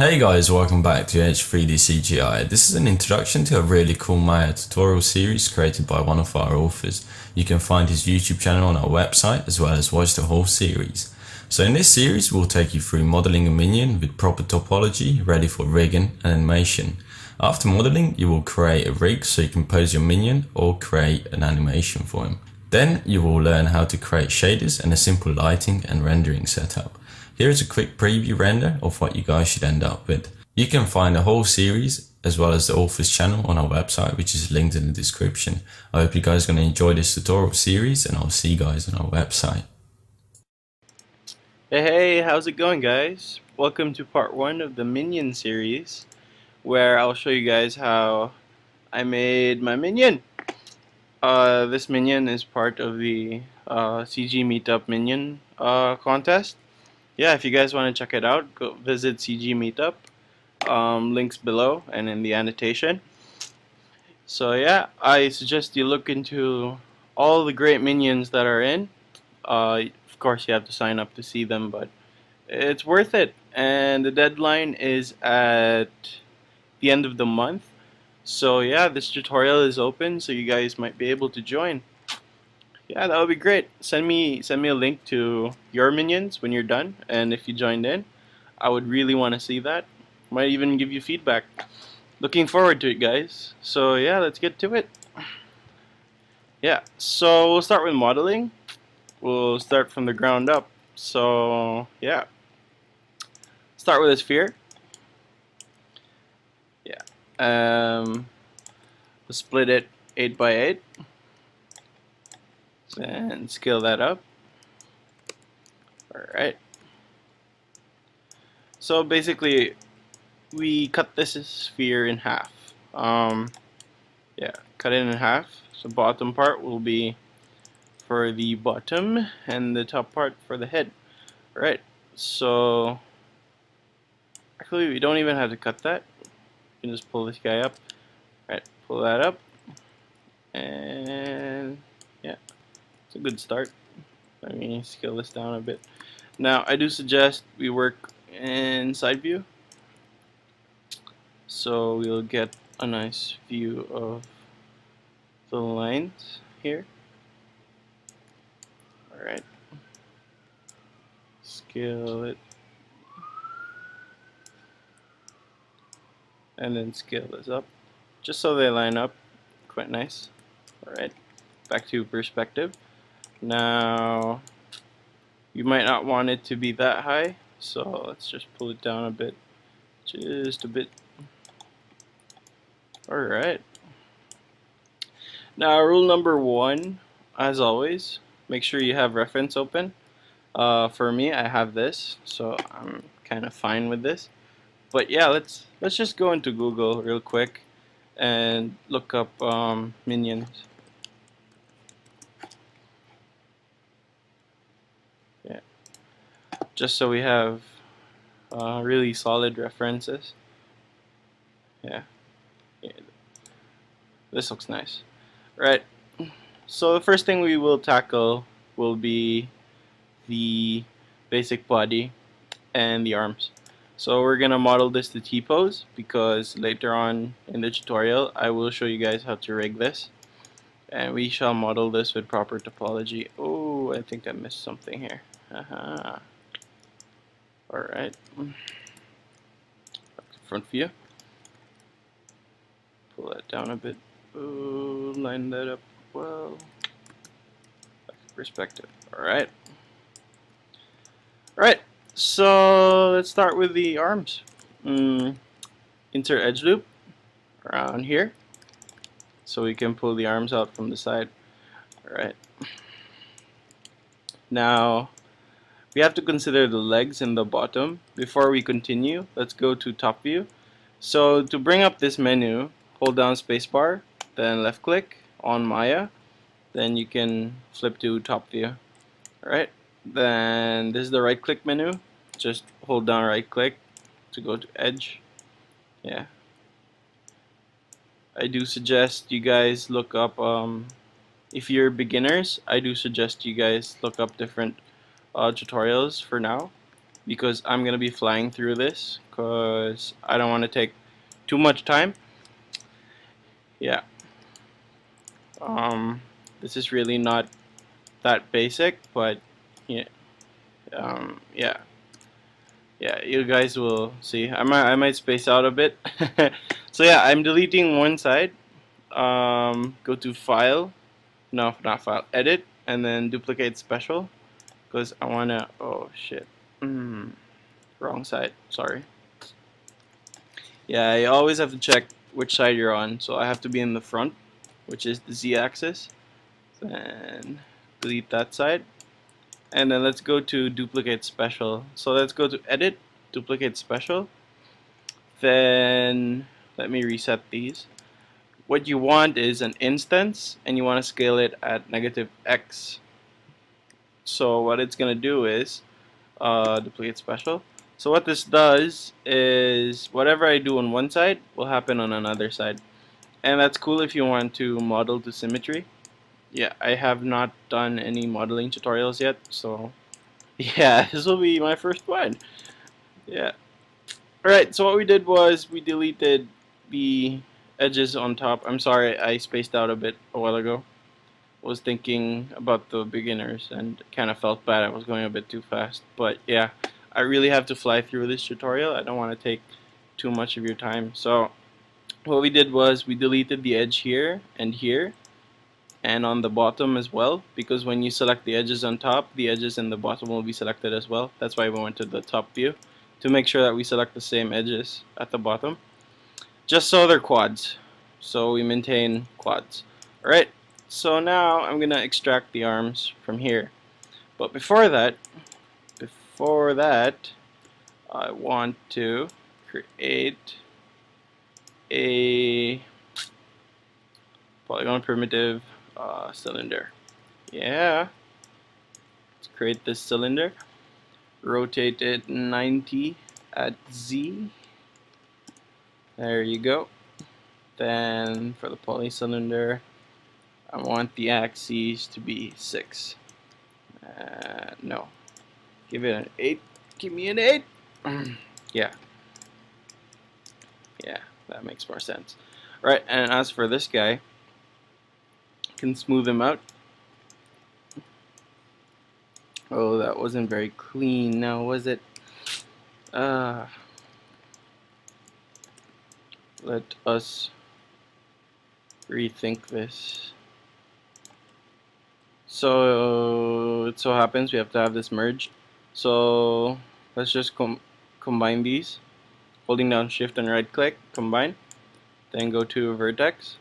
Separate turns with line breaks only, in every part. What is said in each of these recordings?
Hey guys, welcome back to Edge3D CGI. This is an introduction to a really cool Maya tutorial series created by one of our authors. You can find his YouTube channel on our website as well as watch the whole series. So in this series we'll take you through modeling a minion with proper topology ready for rigging and animation. After modeling you will create a rig so you can pose your minion or create an animation for him. Then you will learn how to create shaders and a simple lighting and rendering setup. Here is a quick preview render of what you guys should end up with. You can find the whole series as well as the author's channel on our website, which is linked in the description. I hope you guys are going to enjoy this tutorial series and I'll see you guys on our website.
Hey, how's it going, guys? Welcome to part 1 of the Minion series, where I'll show you guys how I made my minion. This minion is part of the CG Meetup Minion contest. Yeah, if you guys want to check it out, go visit CG Meetup. Links below and in the annotation. So yeah, I suggest you look into all the great minions that are in. Of course, you have to sign up to see them, but it's worth it. And the deadline is at the end of the month. So yeah, this tutorial is open, so you guys might be able to join. Yeah, that would be great. Send me a link to your minions when you're done, and if you joined in, I would really want to see that. Might even give you feedback. Looking forward to it, guys. So yeah, let's get to it. Yeah, so we'll start with modeling. We'll start from the ground up. So yeah, start with a sphere. Yeah, we'll split it 8 by 8 and scale that up. Alright, so basically we cut this sphere in half. Yeah, cut it in half. So bottom part will be for the bottom and the top part for the head. Alright, so actually we don't even have to cut that. You can just pull this guy up. Alright, pull that up. And yeah, it's a good start. Let me scale this down a bit. Now I do suggest we work in side view, so we'll get a nice view of the lines here. Alright, scale it and then scale this up just so they line up quite nice. Alright, back to perspective. Now you might not want it to be that high, so let's just pull it down a bit, just a bit. Alright, now rule number 1, as always, make sure you have reference open. For me, I have this, so I'm kind of fine with this. But yeah, let's just go into Google real quick and look up minions. Yeah, just so we have really solid references. Yeah, this looks nice. Right, so the first thing we will tackle will be the basic body and the arms. So we're gonna model this to T-pose because later on in the tutorial I will show you guys how to rig this, and we shall model this with proper topology. Oh, I think I missed something here. Alright, front view, pull that down a bit. Ooh, line that up well. Perspective. Alright. Alright, so let's start with the arms. Insert edge loop around here so we can pull the arms out from the side. Alright. Now we have to consider the legs and the bottom. Before we continue, let's go to top view. So to bring up this menu, hold down spacebar, then left click on Maya, then you can flip to top view. Alright, then this is the right click menu. Just hold down right click to go to edge. Yeah, I do suggest you guys look up, if you're beginners, I do suggest you guys look up different tutorials for now. because I'm gonna be flying through this because I don't want to take too much time. Yeah. This is really not that basic, but yeah. Yeah. Yeah, you guys will see. I might space out a bit. So yeah, I'm deleting one side. Go to File. No, not File. Edit, and then Duplicate Special, because I wanna. Oh shit. Wrong side. Sorry. Yeah, you always have to check which side you're on. So I have to be in the front, which is the Z-axis. Then delete that side. And then let's go to Duplicate Special. So let's go to Edit, Duplicate Special. Then let me reset these. What you want is an instance, and you want to scale it at -x. So what it's going to do is duplicate special. So what this does is whatever I do on one side will happen on another side. And that's cool if you want to model to symmetry. Yeah, I have not done any modeling tutorials yet, so yeah, this will be my first one. Yeah. Alright, so what we did was we deleted the edges on top. I'm sorry, I spaced out a bit a while ago. I was thinking about the beginners and kind of felt bad I was going a bit too fast. But yeah, I really have to fly through this tutorial. I don't want to take too much of your time. So what we did was we deleted the edge here and on the bottom as well, because when you select the edges on top, the edges in the bottom will be selected as well. That's why we went to the top view, to make sure that we select the same edges at the bottom, just so they're quads, so we maintain quads. Alright, so now I'm gonna extract the arms from here, but before that I want to create a polygon primitive cylinder. Yeah, let's create this cylinder, rotate it 90 at Z. There you go. Then for the poly cylinder, I want the axes to be 6. No, give it an 8. Give me an 8. Yeah, that makes more sense. Right, and as for this guy, can smooth him out. Oh, that wasn't very clean now, was it? Let us rethink this. So it so happens we have to have this merge. So let's just combine these. Holding down shift and right click, combine. Then go to vertex.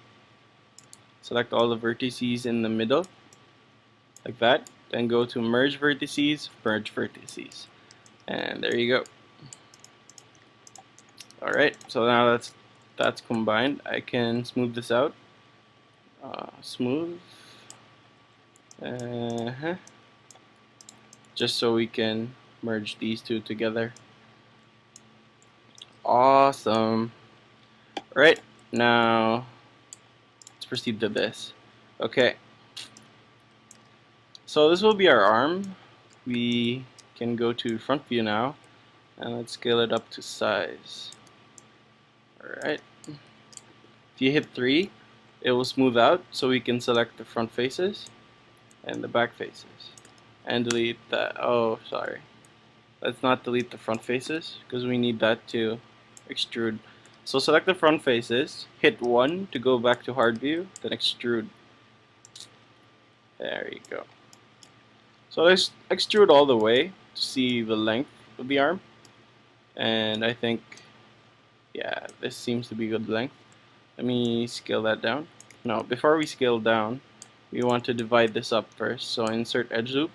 Select all the vertices in the middle, like that. Then go to merge vertices, and there you go. Alright, so now that's combined. I can smooth this out. Smooth. Just so we can merge these two together. Awesome. Right, now let's proceed to this. Okay. So this will be our arm. We can go to front view now, and let's scale it up to size. Alright. If you hit 3, it will smooth out, so we can select the front faces and the back faces. And delete that. Oh, sorry. Let's not delete the front faces, because we need that to extrude. So select the front faces, hit 1 to go back to hard view, then extrude. There you go. So let's extrude all the way to see the length of the arm. And I think, yeah, this seems to be good length. Let me scale that down. No, before we scale down, we want to divide this up first. So insert edge loop.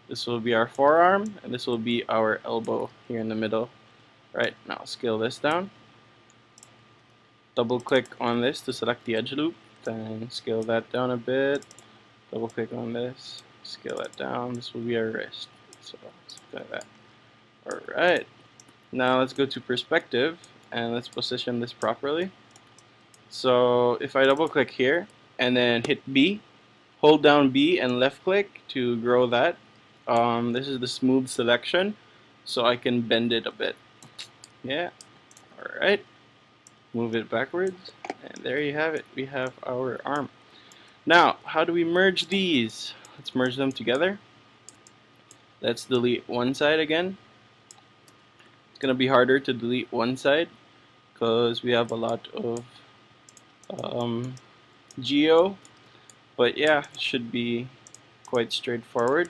This will be our forearm, and this will be our elbow here in the middle. Right, now scale this down. Double click on this to select the edge loop, then scale that down a bit. Double click on this, scale that down. This will be our wrist. So something like that. Alright, now let's go to perspective and let's position this properly. So if I double click here and then hit B, hold down B and left click to grow that. This is the smooth selection. so I can bend it a bit. Yeah, alright. Move it backwards, and there you have it. We have our arm. Now, how do we merge these? Let's merge them together. Let's delete one side again. It's gonna be harder to delete one side because we have a lot of geo, but yeah, it should be quite straightforward.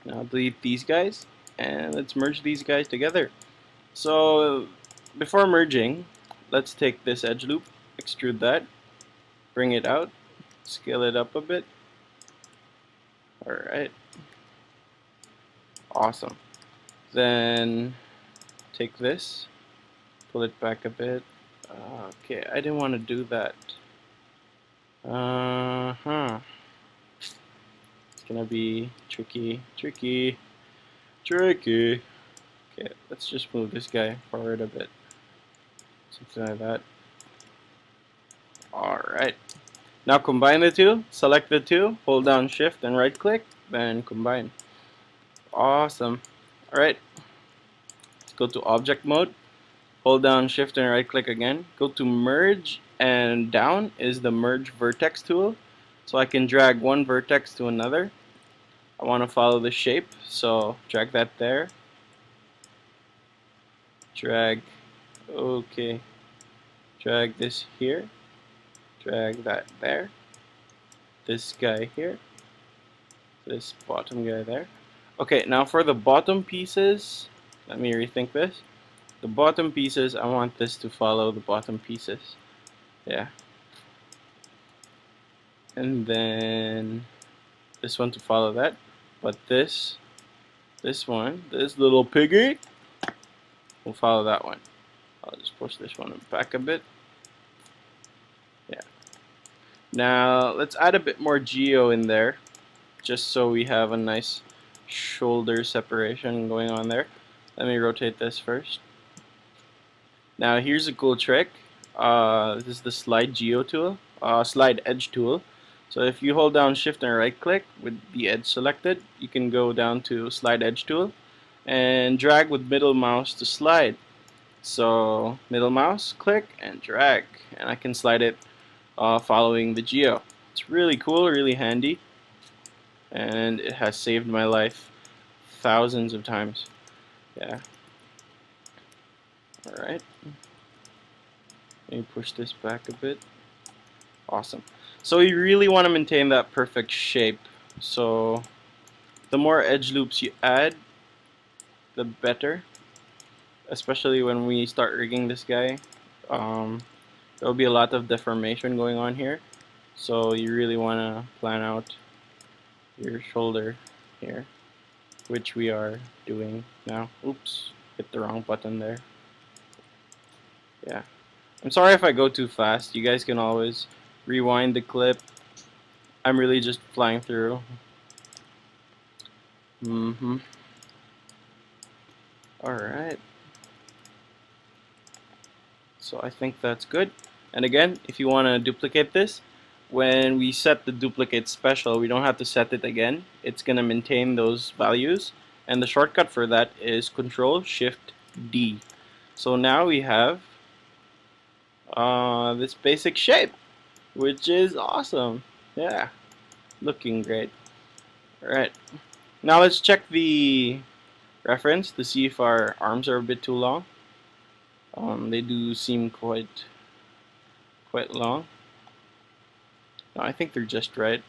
Now delete these guys, and let's merge these guys together. So before merging, let's take this edge loop, extrude that, bring it out, scale it up a bit. Alright, awesome. Then take this, pull it back a bit. Okay, I didn't want to do that. It's gonna be tricky. Okay, let's just move this guy forward a bit. Something like that. Alright. Now combine the two, select the two, hold down shift and right click, then combine. Awesome. Alright. Let's go to object mode. Hold down shift and right click again. Go to merge, and down is the merge vertex tool. So I can drag one vertex to another. I want to follow the shape, so drag that there. Drag, okay. Drag this here. Drag that there. This guy here. This bottom guy there. Okay, now for the bottom pieces, let me rethink this. The bottom pieces, I want this to follow the bottom pieces. Yeah. And then this one to follow that. But this one, this little piggy, will follow that one. I'll just push this one back a bit. Yeah. Now let's add a bit more geo in there, just so we have a nice shoulder separation going on there. Let me rotate this first. Now here's a cool trick. This is the slide geo tool, slide edge tool. So if you hold down shift and right click with the edge selected, you can go down to slide edge tool and drag with middle mouse to slide. So middle mouse, click and drag, and I can slide it following the geo. It's really cool, really handy, and it has saved my life thousands of times. Yeah. Alright. Let me push this back a bit. Awesome. So you really want to maintain that perfect shape. So the more edge loops you add, the better. Especially when we start rigging this guy. There'll be a lot of deformation going on here. So you really want to plan out your shoulder here, which we are doing now. Oops, hit the wrong button there. Yeah. I'm sorry if I go too fast. You guys can always rewind the clip. I'm really just flying through. Alright. So I think that's good. And again, if you want to duplicate this, when we set the duplicate special, we don't have to set it again. It's going to maintain those values. And the shortcut for that is Control-Shift-D. So now we have this basic shape, which is awesome. Yeah, looking great. Alright, now let's check the reference to see if our arms are a bit too long. They do seem quite long. No, I think they're just right.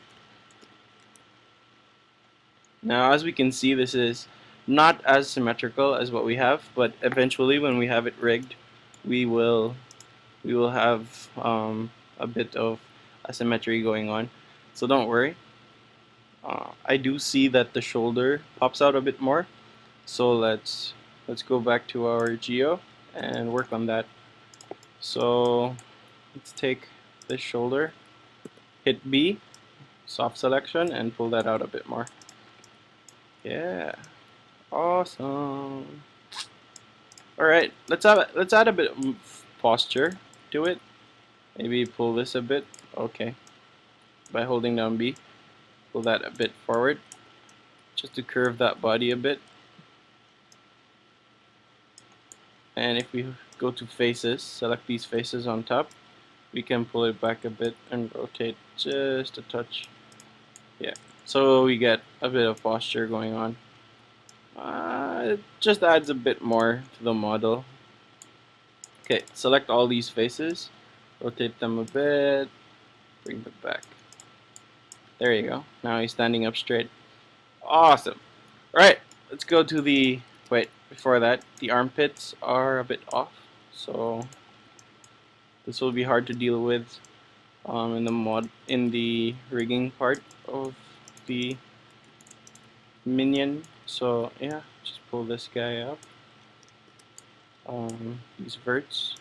Now as we can see, this is not as symmetrical as what we have, but eventually when we have it rigged, we will have a bit of asymmetry going on, so don't worry. I do see that the shoulder pops out a bit more, so let's go back to our geo and work on that. So let's take this shoulder, hit B, soft selection, and pull that out a bit more. Yeah, awesome. Alright, let's add a bit of posture to it. Maybe pull this a bit. Okay, by holding down B, pull that a bit forward just to curve that body a bit. And if we go to faces, select these faces on top, we can pull it back a bit and rotate just a touch. Yeah, so we get a bit of posture going on. It just adds a bit more to the model. Okay, select all these faces, rotate them a bit, bring them back. There you go. Now he's standing up straight. Awesome. Alright, let's go to the... Wait, before that, the armpits are a bit off, so this will be hard to deal with in the rigging part of the Minion. So yeah, just pull this guy up. These verts.